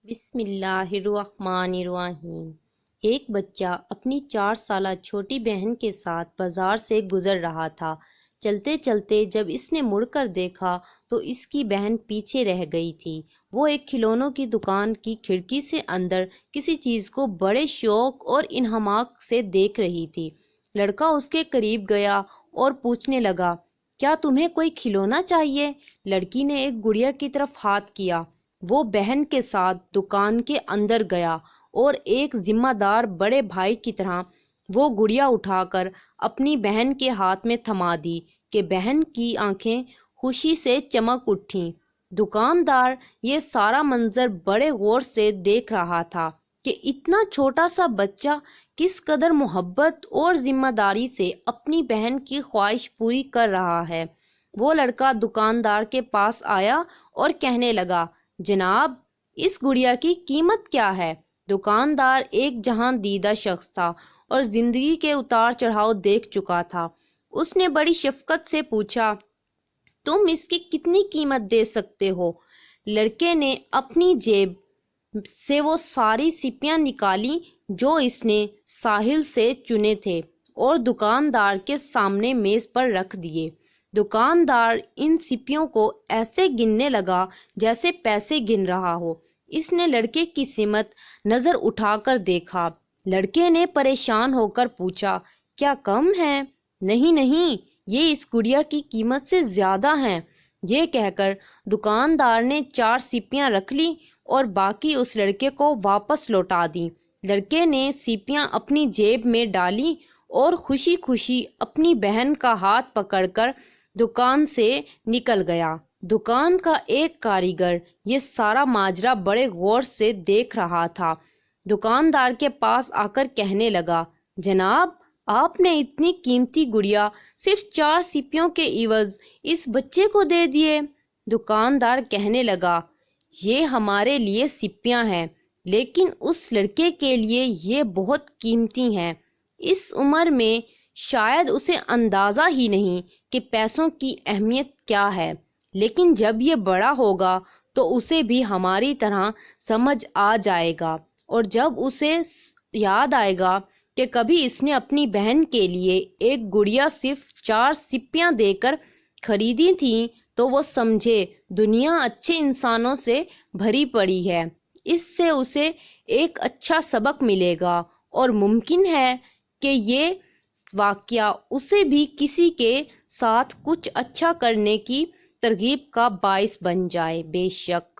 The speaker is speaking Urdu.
بسم اللہ الرحمن الرحیم۔ ایک بچہ اپنی 4 سالہ چھوٹی بہن کے ساتھ بازار سے گزر رہا تھا۔ چلتے چلتے جب اس نے مڑ کر دیکھا تو اس کی بہن پیچھے رہ گئی تھی۔ وہ ایک کھلونوں کی دکان کی کھڑکی سے اندر کسی چیز کو بڑے شوق اور انہماک سے دیکھ رہی تھی۔ لڑکا اس کے قریب گیا اور پوچھنے لگا، کیا تمہیں کوئی کھلونا چاہیے؟ لڑکی نے ایک گڑیا کی طرف ہاتھ کیا۔ وہ بہن کے ساتھ دکان کے اندر گیا اور ایک ذمہ دار بڑے بھائی کی طرح وہ گڑیا اٹھا کر اپنی بہن کے ہاتھ میں تھما دی کہ بہن کی آنکھیں خوشی سے چمک اٹھیں۔ دکاندار یہ سارا منظر بڑے غور سے دیکھ رہا تھا کہ اتنا چھوٹا سا بچہ کس قدر محبت اور ذمہ داری سے اپنی بہن کی خواہش پوری کر رہا ہے۔ وہ لڑکا دکاندار کے پاس آیا اور کہنے لگا، جناب، اس گڑیا کی قیمت کیا ہے؟ دکاندار ایک جہاں دیدہ شخص تھا اور زندگی کے اتار چڑھاؤ دیکھ چکا تھا۔ اس نے بڑی شفقت سے پوچھا، تم اس کی کتنی قیمت دے سکتے ہو؟ لڑکے نے اپنی جیب سے وہ ساری سیپیاں نکالی جو اس نے ساحل سے چنے تھے اور دکاندار کے سامنے میز پر رکھ دیے۔ دکاندار ان سیپیوں کو ایسے گننے لگا جیسے پیسے گن رہا ہو۔ اس نے لڑکے کی سمت نظر اٹھا کر دیکھا۔ لڑکے نے پریشان ہو کر پوچھا، کیا کم ہے؟ نہیں نہیں، یہ اس گڑیا کی قیمت سے زیادہ ہیں۔ یہ کہہ کر دکاندار نے 4 سیپیاں رکھ لی اور باقی اس لڑکے کو واپس لوٹا دی۔ لڑکے نے سیپیاں اپنی جیب میں ڈالی اور خوشی خوشی اپنی بہن کا ہاتھ پکڑ کر دکان سے نکل گیا۔ دکان کا ایک کاریگر یہ سارا ماجرا بڑے غور سے دیکھ رہا تھا۔ دکاندار کے پاس آ کر کہنے لگا، جناب، آپ نے اتنی قیمتی گڑیا صرف 4 سیپیوں کے عوض اس بچے کو دے دیے۔ دکاندار کہنے لگا، یہ ہمارے لیے سیپیاں ہیں، لیکن اس لڑکے کے لیے یہ بہت قیمتی ہیں۔ اس عمر میں شاید اسے اندازہ ہی نہیں کہ پیسوں کی اہمیت کیا ہے، لیکن جب یہ بڑا ہوگا تو اسے بھی ہماری طرح سمجھ آ جائے گا، اور جب اسے یاد آئے گا کہ کبھی اس نے اپنی بہن کے لیے ایک گڑیا صرف 4 سیپیاں دے کر خریدی تھیں تو وہ سمجھے دنیا اچھے انسانوں سے بھری پڑی ہے۔ اس سے اسے ایک اچھا سبق ملے گا اور ممکن ہے کہ یہ واقعہ اسے بھی کسی کے ساتھ کچھ اچھا کرنے کی ترغیب کا باعث بن جائے۔ بے شک